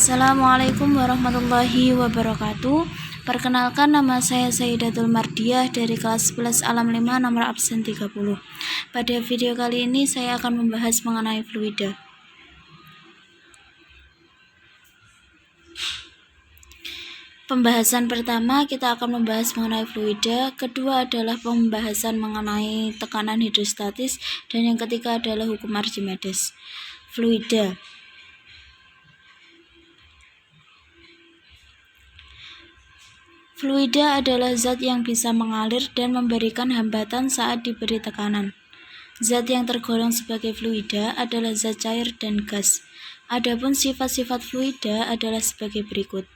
Assalamualaikum warahmatullahi wabarakatuh. Perkenalkan, nama saya Sayyidatul Mardiah dari kelas 11 Alam 5 nomor absen 30. Pada video kali ini saya akan membahas mengenai fluida. Pembahasan pertama kita akan membahas mengenai fluida, kedua adalah pembahasan mengenai tekanan hidrostatis, dan yang ketiga adalah hukum Archimedes. Fluida. Fluida adalah zat yang bisa mengalir dan memberikan hambatan saat diberi tekanan. Zat yang tergolong sebagai fluida adalah zat cair dan gas. Adapun sifat-sifat fluida adalah sebagai berikut.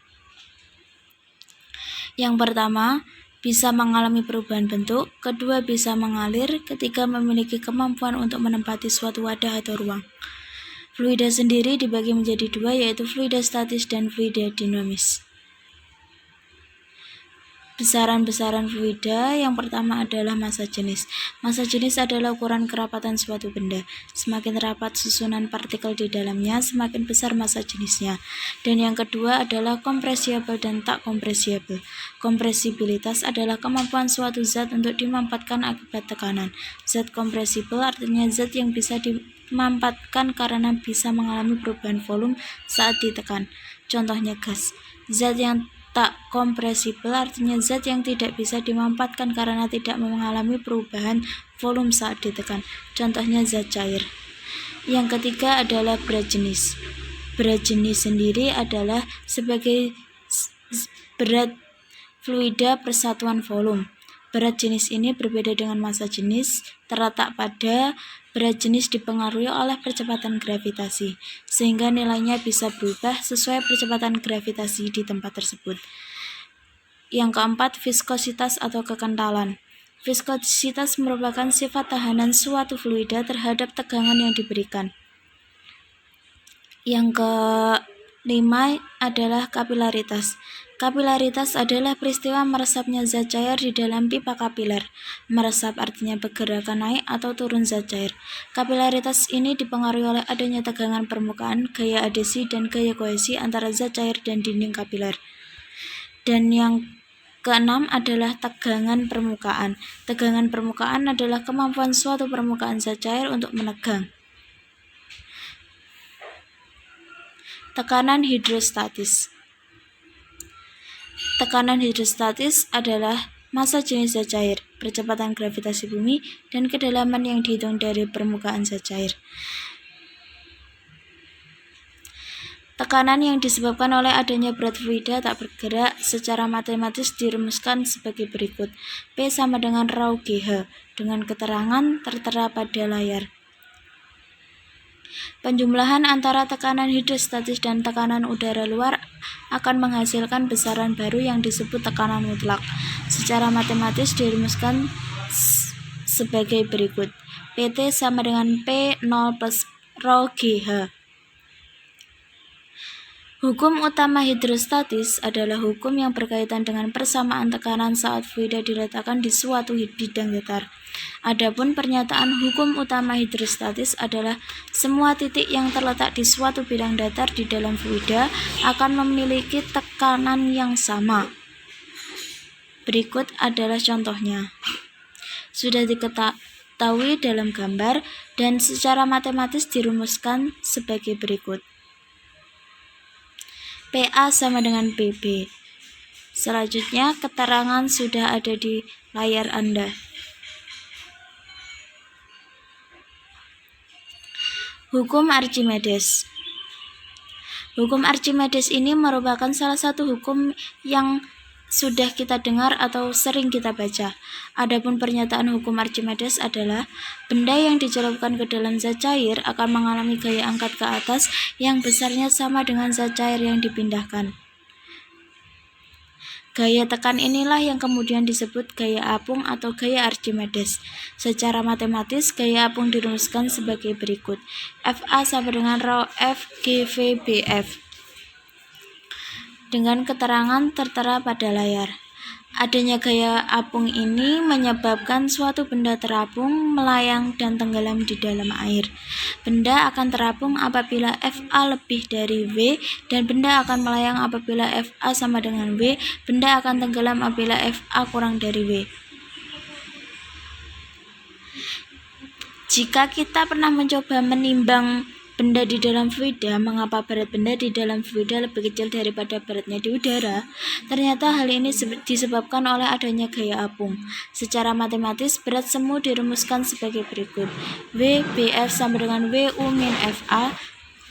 Yang pertama, bisa mengalami perubahan bentuk, kedua bisa mengalir, ketiga memiliki kemampuan untuk menempati suatu wadah atau ruang. Fluida sendiri dibagi menjadi dua, yaitu fluida statis dan fluida dinamis. Besaran-besaran fluida. Yang pertama adalah massa jenis. Massa jenis adalah ukuran kerapatan suatu benda. Semakin rapat susunan partikel di dalamnya, semakin besar massa jenisnya. Dan yang kedua adalah kompresibel dan tak kompresibel. Kompresibilitas adalah kemampuan suatu zat untuk dimampatkan akibat tekanan. Zat kompresibel artinya zat yang bisa dimampatkan karena bisa mengalami perubahan volume saat ditekan. Contohnya gas. Zat yang tak kompresibel artinya zat yang tidak bisa dimampatkan karena tidak mengalami perubahan volume saat ditekan. Contohnya zat cair. Yang ketiga adalah berat jenis. Berat jenis sendiri adalah sebagai berat fluida persatuan volume. Berat jenis ini berbeda dengan massa jenis, terletak pada berat jenis dipengaruhi oleh percepatan gravitasi, sehingga nilainya bisa berubah sesuai percepatan gravitasi di tempat tersebut. Yang keempat, viskositas atau kekentalan. Viskositas merupakan sifat tahanan suatu fluida terhadap tegangan yang diberikan. Yang kelima adalah kapilaritas. Kapilaritas adalah peristiwa meresapnya zat cair di dalam pipa kapiler. Meresap artinya pergerakan naik atau turun zat cair. Kapilaritas ini dipengaruhi oleh adanya tegangan permukaan, gaya adhesi, dan gaya kohesi antara zat cair dan dinding kapiler. Dan yang keenam adalah tegangan permukaan. Tegangan permukaan adalah kemampuan suatu permukaan zat cair untuk menegang. Tekanan hidrostatis. Tekanan hidrostatis adalah massa jenis zat cair, percepatan gravitasi bumi, dan kedalaman yang dihitung dari permukaan zat cair. Tekanan yang disebabkan oleh adanya berat fluida tak bergerak secara matematis dirumuskan sebagai berikut. P sama dengan rho GH, dengan keterangan tertera pada layar. Penjumlahan antara tekanan hidrostatis dan tekanan udara luar akan menghasilkan besaran baru yang disebut tekanan mutlak. Secara matematis dirumuskan sebagai berikut. PT sama dengan P0 plus rho GH. Hukum utama hidrostatis adalah hukum yang berkaitan dengan persamaan tekanan saat fluida diletakkan di suatu bidang datar. Adapun pernyataan hukum utama hidrostatis adalah semua titik yang terletak di suatu bidang datar di dalam fluida akan memiliki tekanan yang sama. Berikut adalah contohnya. Sudah diketahui dalam gambar dan secara matematis dirumuskan sebagai berikut. PA sama dengan PB. Selanjutnya, keterangan sudah ada di layar Anda. Hukum Archimedes. Hukum Archimedes ini merupakan salah satu hukum yang sudah kita dengar atau sering kita baca. Adapun pernyataan hukum Archimedes adalah benda yang dicelupkan ke dalam zat cair akan mengalami gaya angkat ke atas yang besarnya sama dengan zat cair yang dipindahkan. Gaya tekan inilah yang kemudian disebut gaya apung atau gaya Archimedes. Secara matematis, gaya apung dirumuskan sebagai berikut. FA sama dengan rho F GV BF. Dengan keterangan tertera pada layar. Adanya gaya apung ini menyebabkan suatu benda terapung, melayang, dan tenggelam di dalam air. Benda akan terapung apabila Fa lebih dari V, dan benda akan melayang apabila Fa sama dengan V. Benda akan tenggelam apabila Fa kurang dari V. Jika kita pernah mencoba menimbang benda di dalam fluida, mengapa berat benda di dalam fluida lebih kecil daripada beratnya di udara? Ternyata hal ini disebabkan oleh adanya gaya apung. Secara matematis, berat semu dirumuskan sebagai berikut. VBF sama dengan WU min FA,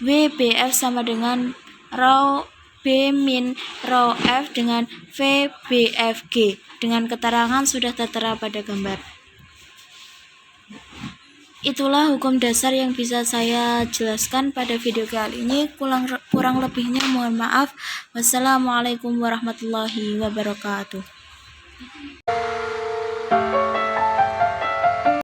WBF sama dengan rho B min rho F dengan VBFG. Dengan keterangan sudah tertera pada gambar. Itulah hukum dasar yang bisa saya jelaskan pada video kali ini. Kurang lebihnya mohon maaf. Wassalamualaikum warahmatullahi wabarakatuh.